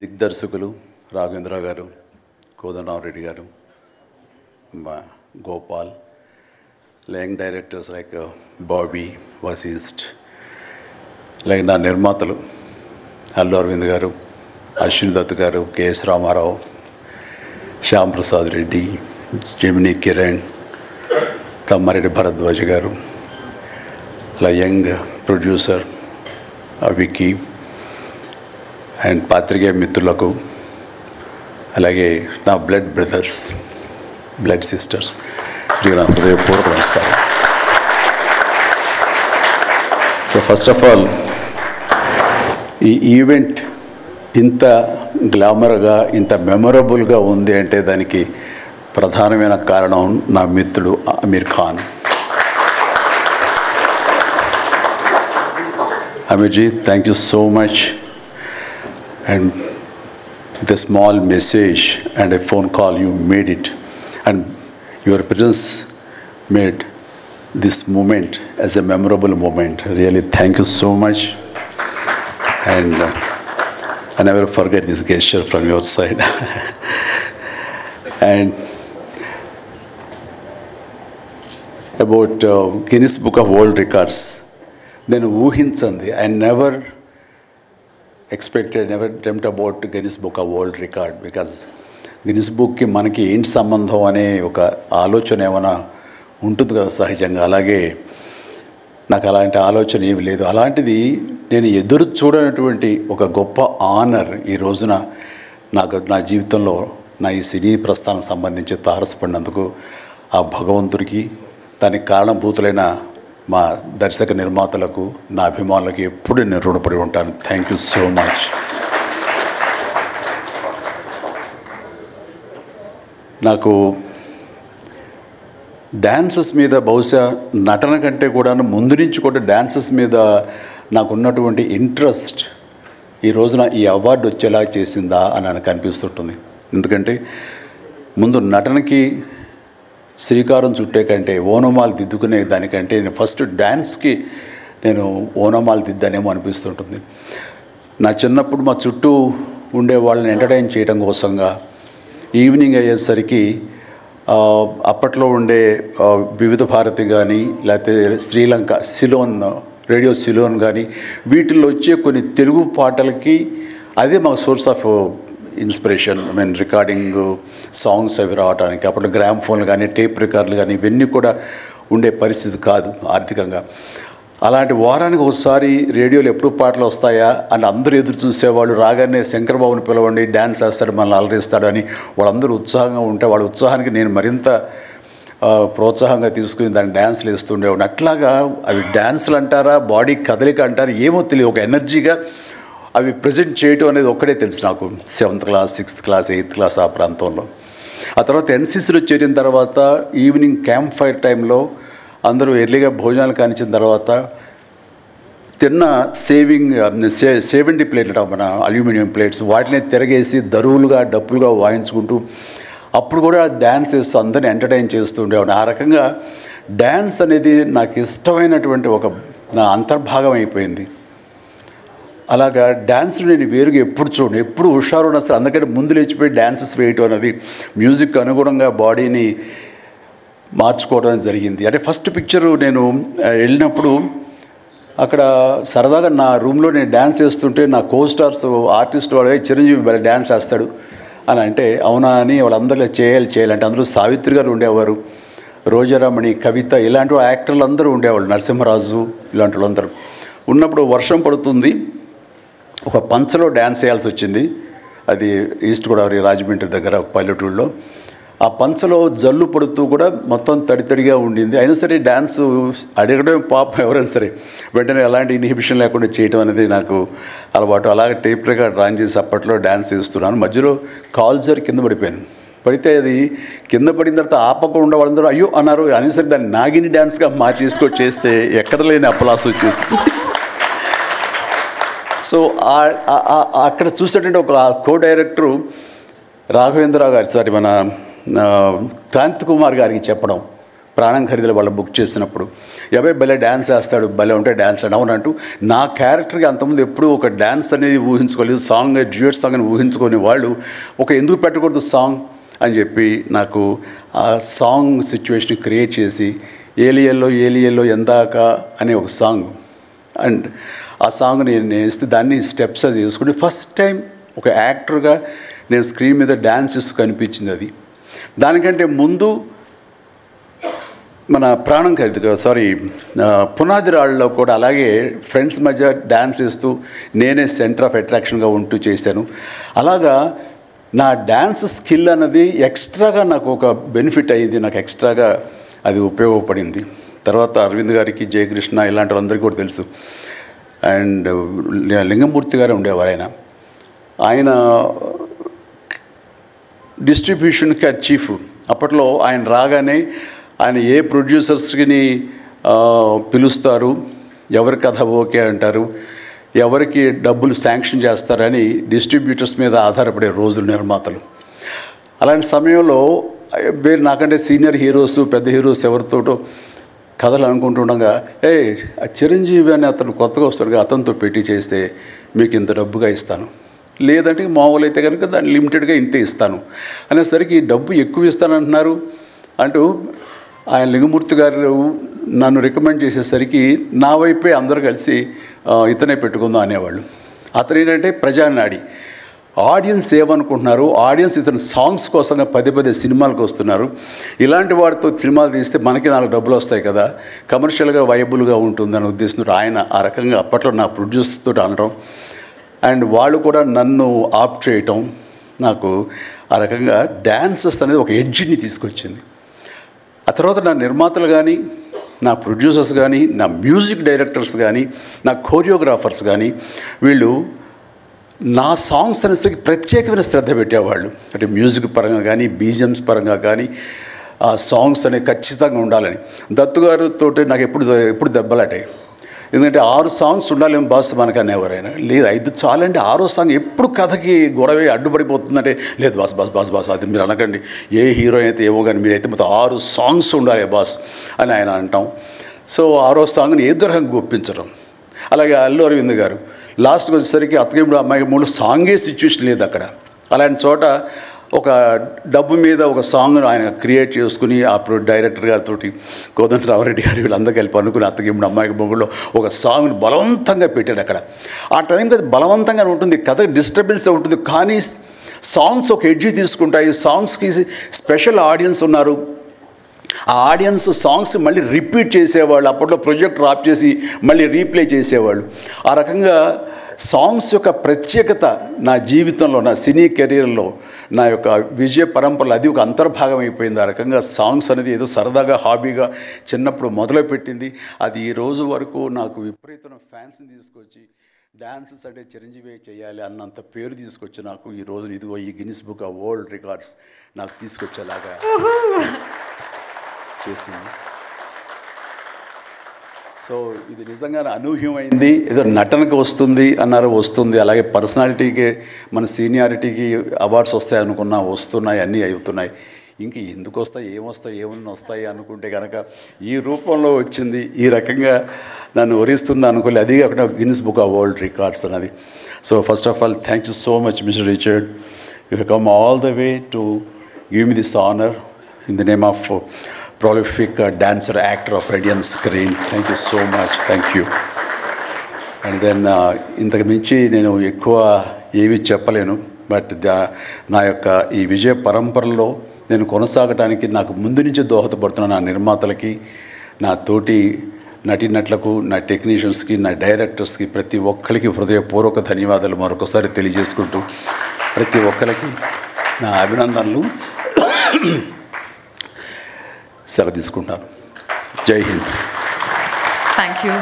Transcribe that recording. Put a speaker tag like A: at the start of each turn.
A: దిగ్దర్శకులు రాఘవేంద్ర గారు, కోదండరామరెడ్డి గారు, Gopal, young directors like Bobby, Vasishta, like నా నిర్మాతలు అల్లు అరవింద్ గారు, అశ్విని దత్ గారు, కెఎస్ రామారావు, శ్యామ్ ప్రసాద్ రెడ్డి, జెమినీ కిరణ్, తమ్మారెడ్డి భరద్వాజ్ గారు, అలా యంగ్ ప్రొడ్యూసర్ విక్కీ అండ్ పాత్రికేయ మిత్రులకు, అలాగే నా బ్లడ్ బ్రదర్స్, బ్లడ్ సిస్టర్స్, నా హృదయపూర్వక నమస్కారం. సో ఫస్ట్ ఆఫ్ ఆల్ ఈ ఈవెంట్ ఇంత గ్లామర్గా, ఇంత మెమొరబుల్గా ఉంది అంటే దానికి ప్రధానమైన కారణం నా మిత్రుడు అమీర్ ఖాన్. అమీర్జీ, thank you so much. And with a small message and a phone call, you made it, and your presence made this moment as a memorable moment. Really, thank you so much, and I never forget this gesture from your side. And about Guinness Book of World Records, then ఊహించండి, I never expected, never dreamt about Guinness Book of World Record, because Guinness Bookకి మనకి ఏంటి సంబంధం అనే ఒక ఆలోచన ఏమైనా ఉంటుంది కదా సహజంగా. అలాగే నాకు అలాంటి ఆలోచన ఏమి లేదు. అలాంటిది నేను ఎదురు చూడనటువంటి ఒక గొప్ప ఆనర్ ఈ రోజున నాకు నా జీవితంలో నా ఈ సినీ ప్రస్థానం సంబంధించి తారసపడినందుకు ఆ భగవంతుడికి, దానికి కారణభూతులైన మా దర్శక నిర్మాతలకు, నా అభిమానులకు ఎప్పుడు నేను రుణపడి ఉంటాను. Thank you so much. నాకు డ్యాన్సెస్ మీద, బహుశా నటన కంటే కూడా ముందు నుంచి కూడా డ్యాన్సెస్ మీద నాకు ఉన్నటువంటి ఇంట్రెస్ట్ ఈ రోజున ఈ అవార్డు వచ్చేలా చేసిందా అని నాకు అనిపిస్తుంటుంది. ఎందుకంటే ముందు నటనకి శ్రీకారం చుట్టే కంటే, ఓనమాలు దిద్దుకునే దానికంటే నేను ఫస్ట్ డ్యాన్స్కి నేను ఓనమాలు దిద్దానేమో అనిపిస్తుంటుంది. నా చిన్నప్పుడు మా చుట్టూ ఉండే వాళ్ళని ఎంటర్టైన్ చేయడం కోసంగా ఈవినింగ్ అయ్యేసరికి అప్పట్లో ఉండే వివిధ భారతి కానీ, లేకపోతే శ్రీలంక సిలోన్, రేడియో సిలోన్ కానీ, వీటిల్లో వచ్చే కొన్ని తెలుగు పాటలకి అదే మా source of inspiration. I mean recording songs అవి రావడానికి. అప్పుడు గ్రామ్ ఫోన్లు కానీ, టేప్ రికార్డులు కానీ ఇవన్నీ కూడా ఉండే పరిస్థితి కాదు ఆర్థికంగా. అలాంటి వారానికి ఒకసారి రేడియోలో ఎప్పుడు పాటలు వస్తాయా అని అందరూ ఎదురు చూసేవాళ్ళు. రాగానే శంకర్బాబుని పిలవండి, డ్యాన్స్ వేస్తాడు, మనల్ని అలరిస్తాడు అని వాళ్ళందరూ ఉత్సాహంగా ఉంటే, వాళ్ళ ఉత్సాహానికి నేను మరింత ప్రోత్సాహంగా తీసుకుని దాన్ని డ్యాన్స్లు వేస్తుండేవాడిని. అట్లాగా అవి డ్యాన్సులు అంటారా, బాడీ కదలిక అంటారా ఏమో తెలియదు, ఒక ఎనర్జీగా అవి ప్రజెంట్ చేయటం అనేది ఒక్కడే తెలుసు నాకు. 7th class, 6th class, 8th class ఆ ప్రాంతంలో. ఆ తర్వాత ఎన్సీసీలో చేరిన తర్వాత ఈవినింగ్ క్యాంప్ ఫైర్ టైంలో అందరూ ఎర్లీగా భోజనాలు కానిచ్చిన తర్వాత తిన్న 70 ప్లేట్లు, మన అల్యూమినియం ప్లేట్స్, వాటిని తిరగేసి దరువులుగా, డప్పులుగా వాయించుకుంటూ అప్పుడు కూడా డ్యాన్స్ చేస్తూ అందరిని ఎంటర్టైన్ చేస్తూ ఉండేవాడు. ఆ రకంగా డ్యాన్స్ అనేది నాకు ఇష్టమైనటువంటి ఒక నా అంతర్భాగం అయిపోయింది. అలాగా డ్యాన్స్లు నేను వేరుగా ఎప్పుడు చూడను, ఎప్పుడు హుషారు అసలు అందుకంటే ముందు లేచిపోయి డ్యాన్సెస్ వేయటం అనేది మ్యూజిక్ అనుగుణంగా బాడీని మార్చుకోవడం జరిగింది. అంటే ఫస్ట్ పిక్చరు నేను వెళ్ళినప్పుడు అక్కడ సరదాగా నా రూమ్లో నేను డ్యాన్స్ చేస్తుంటే నా కో స్టార్స్ ఆర్టిస్ట్ వాడు చిరంజీవి డ్యాన్స్ వేస్తాడు అని అంటే, అవునా అని వాళ్ళందరూ చేయాలంటే అందులో సావిత్రి గారు ఉండేవారు, రోజారమణి, కవిత, ఇలాంటి యాక్టర్లు అందరూ ఉండేవాళ్ళు, నరసింహరాజు, ఇలాంటి వాళ్ళందరూ ఉన్నప్పుడు వర్షం పడుతుంది. ఒక పంచలో డ్యాన్స్ చేయాల్సి వచ్చింది. అది ఈస్ట్ గోదావరి రాజమండ్రి దగ్గర ఒక పల్లెటూళ్ళలో. ఆ పంచలో జల్లు పడుతూ కూడా మొత్తం తడితడిగా ఉండింది. అయినా సరే డ్యాన్స్ అడగడం పాపం ఎవరైనా సరే వెంటనే ఎలాంటి ఇన్హిబిషన్ లేకుండా చేయడం అనేది నాకు అలవాటు. అలాగే టేప్ రికార్డ్ డ్రాయింగ్ చేసి అప్పట్లో డ్యాన్స్ చేస్తున్నాను. మధ్యలో కాల్ జారి కింద పడిపోయాను. పడితే అది కింద పడిన తర్వాత ఆపకుండా వాళ్ళందరూ అయ్యో అన్నారు. అయినా సరే దాన్ని నాగిని డ్యాన్స్గా మార్చేసుకొని చేస్తే ఎక్కడ లేని అప్పలాస్ వచ్చేస్తుంది. సో అక్కడ చూసేటంటే ఒక కో డైరెక్టరు రాఘవేంద్రరావు గారు, సారీ మన క్రాంతి కుమార్ గారికి చెప్పడం, ప్రాణం ఖరీదులు వాళ్ళు బుక్ చేసినప్పుడు ఎవై భలే డ్యాన్స్ వేస్తాడు, భలే ఉంటే డ్యాన్స్ అని అవునంటూ నా క్యారెక్టర్కి అంతకుముందు ఎప్పుడూ ఒక డ్యాన్స్ అనేది ఊహించుకోలేదు, సాంగ్ డ్యూయట్ సాంగ్ అని ఊహించుకొని వాళ్ళు ఒక ఎందుకు పెట్టకూడదు సాంగ్ అని చెప్పి నాకు ఆ సాంగ్ సిచ్యువేషన్ క్రియేట్ చేసి ఏలియల్లో ఎందాక అనే ఒక సాంగ్, అండ్ ఆ సాంగ్ నేను వేస్తే దాన్ని స్టెప్స్ అది చేసుకుంటే ఫస్ట్ టైం ఒక యాక్టర్గా నేను స్క్రీన్ మీద డ్యాన్స్ చేస్తూ కనిపించింది. అది దానికంటే ముందు మన ప్రాణం ఖరీదు పునాది రాళ్ళలో కూడా అలాగే ఫ్రెండ్స్ మధ్య డ్యాన్స్ వేస్తూ నేనే సెంటర్ ఆఫ్ అట్రాక్షన్గా ఉంటూ చేశాను. అలాగా నా డ్యాన్స్ స్కిల్ అన్నది ఎక్స్ట్రాగా నాకు ఒక బెనిఫిట్ అయ్యింది, నాకు ఎక్స్ట్రాగా అది ఉపయోగపడింది. తర్వాత అరవింద్ గారికి, జయకృష్ణ ఇలాంటి వాళ్ళందరికీ కూడా తెలుసు. అండ్ లింగమూర్తి గారే ఉండేవారు. ఆయన డిస్ట్రిబ్యూషన్కి చీఫ్. అప్పట్లో ఆయన రాగానే ఆయన ఏ ప్రొడ్యూసర్స్ని పిలుస్తారు, ఎవరి కథ ఓకే అంటారు, ఎవరికి డబ్బులు శాంక్షన్ చేస్తారని డిస్ట్రిబ్యూటర్స్ మీద ఆధారపడే రోజులు నిర్మాతలు. అలాంటి సమయంలో వేరు నాకంటే సీనియర్ హీరోస్, పెద్ద హీరోస్ ఎవరితోటో కథలు అనుకుంటుండగా చిరంజీవి అని అతను కొత్తగా వస్తాడుగా, అతనితో పెట్టి చేస్తే మీకు ఇంత డబ్బుగా ఇస్తాను, లేదంటే మామూలు అయితే కనుక దాన్ని లిమిటెడ్గా ఇంతే ఇస్తాను అనేసరికి డబ్బు ఎక్కువ ఇస్తానంటున్నారు అంటూ ఆయన లింగమూర్తి గారు నన్ను రికమెండ్ చేసేసరికి నా వైపే అందరూ కలిసి ఇతనే పెట్టుకుందాం అనేవాళ్ళు. అతను ఏంటంటే ప్రజానాడి, ఆడియన్స్ ఏమనుకుంటున్నారు, ఆడియన్స్ ఇతను సాంగ్స్ కోసంగా పదే సినిమాలకు వస్తున్నారు, ఇలాంటి వాటితో సినిమాలు తీస్తే మనకి 4 డబ్బులు వస్తాయి కదా, కమర్షియల్గా వైబుల్గా ఉంటుందని ఉద్దేశంతో ఆయన ఆ రకంగా అప్పట్లో నా ప్రొడ్యూసర్తో అనడం, అండ్ వాళ్ళు కూడా నన్ను ఆప్ చేయటం నాకు ఆ రకంగా డ్యాన్సెస్ అనేది ఒక ఎడ్జ్ని తీసుకొచ్చింది. ఆ తర్వాత నా నిర్మాతలు కానీ, నా ప్రొడ్యూసర్స్ కానీ, నా మ్యూజిక్ డైరెక్టర్స్ కానీ, నా కోరియోగ్రాఫర్స్ కానీ వీళ్ళు నా సాంగ్స్ అనేసరికి ప్రత్యేకమైన శ్రద్ధ పెట్టేవాళ్ళు. అంటే మ్యూజిక్ పరంగా కానీ, బీజిఎమ్స్ పరంగా కానీ ఆ సాంగ్స్ అనేవి ఖచ్చితంగా ఉండాలని. దత్తు గారితో నాకు ఎప్పుడు దెబ్బలాటే, ఎందుకంటే 6 సాంగ్స్ ఉండాలేమో బాస్ మనకు అనేవారైనా, లేదు 5 చాలండి, 6వ సాంగ్ ఎప్పుడు కథకి గొడవ అడ్డుపడిపోతుందంటే, లేదు బాస్ అది మీరు అనకండి, ఏ హీరో అయితే ఏమో కానీ మీరైతే మొత్తం 6 సాంగ్స్ ఉండాలి బాస్ అని ఆయన అంటాం. సో 6వ సాంగ్ని ఏ రకంగా ఒప్పించడం. అలాగే అల్లు అరవింద్ గారు లాస్ట్కి వచ్చేసరికి అత్తగేముడు అమ్మాయి 3 సాంగే సిచ్యువేషన్ లేదు అక్కడ. అలాంటి చోట ఒక డబ్బు మీద ఒక సాంగ్ను ఆయన క్రియేట్ చేసుకుని అప్పుడు డైరెక్టర్ గారితో కోదండరామరెడ్డి గారు వీళ్ళందరూ కలిపి అనుకుని అత్తగేముడు అమ్మాయికి మొగుల్లో ఒక సాంగ్ను బలవంతంగా పెట్టాడు అక్కడ. ఆ టైంకి అది బలవంతంగా ఉంటుంది, కథ డిస్టర్బెన్స్ ఉంటుంది, కానీ సాంగ్స్ ఒక ఎడ్జి తీసుకుంటాయి. సాంగ్స్కి స్పెషల్ ఆడియన్స్ ఉన్నారు. ఆ ఆడియన్స్ సాంగ్స్ మళ్ళీ రిపీట్ చేసేవాళ్ళు. అప్పట్లో ప్రొజెక్టర్ ఆఫ్ చేసి మళ్ళీ రీప్లే చేసేవాళ్ళు. ఆ రకంగా సాంగ్స్ యొక్క ప్రత్యేకత నా జీవితంలో, నా సినీ కెరీర్లో, నా యొక్క విజయ పరంపరలో అది ఒక అంతర్భాగం అయిపోయింది. ఆ రకంగా సాంగ్స్ అనేది ఏదో సరదాగా హాబీగా చిన్నప్పుడు మొదలుపెట్టింది. అది ఈ రోజు వరకు నాకు విపరీతమైన ఫ్యాన్స్ని తీసుకొచ్చి డ్యాన్సెస్ అంటే చిరంజీవి చేయాలి అన్నంత పేరు తీసుకొచ్చి నాకు ఈ రోజు ఇదిగో ఈ Guinness book of world records నాకు తీసుకొచ్చేలాగా చేసింది. సో ఇది నిజంగా అనూహ్యమైంది. ఏదో నటనకు వస్తుంది అన్నారు, వస్తుంది. అలాగే పర్సనాలిటీకి, మన సీనియారిటీకి అవార్డ్స్ వస్తాయి అనుకున్నా వస్తున్నాయి, అన్నీ అవుతున్నాయి. ఇంక ఎందుకు వస్తాయి, ఏమన్నా వస్తాయి అనుకుంటే కనుక ఈ రూపంలో వచ్చింది. ఈ రకంగా నన్ను వరిస్తుంది అనుకోలే. అది కాకుండా Guinness book of world records అన్నది. So first of all thank you so much mister Richard. You have come all the way to give me this honour in the name of prolific dancer, actor of Indian screen. Thank you so much. Thank you. And then ఇంతకు మించి నేను ఎక్కువ ఏవి చెప్పలేను. But నా యొక్క ఈ విజయ పరంపరలో నేను కొనసాగడానికి నాకు ముందు నుంచి దోహదపడుతున్న నా నిర్మాతలకి, నా తోటి నటీనటులకు, నా టెక్నీషియన్స్కి, నా డైరెక్టర్స్కి ప్రతి ఒక్కరికి హృదయపూర్వక ధన్యవాదాలు మరొకసారి తెలియజేసుకుంటూ ప్రతి ఒక్కరికి నా అభినందనలు సెలవు తీసుకుంటాను. జై హింద్.
B: Thank you.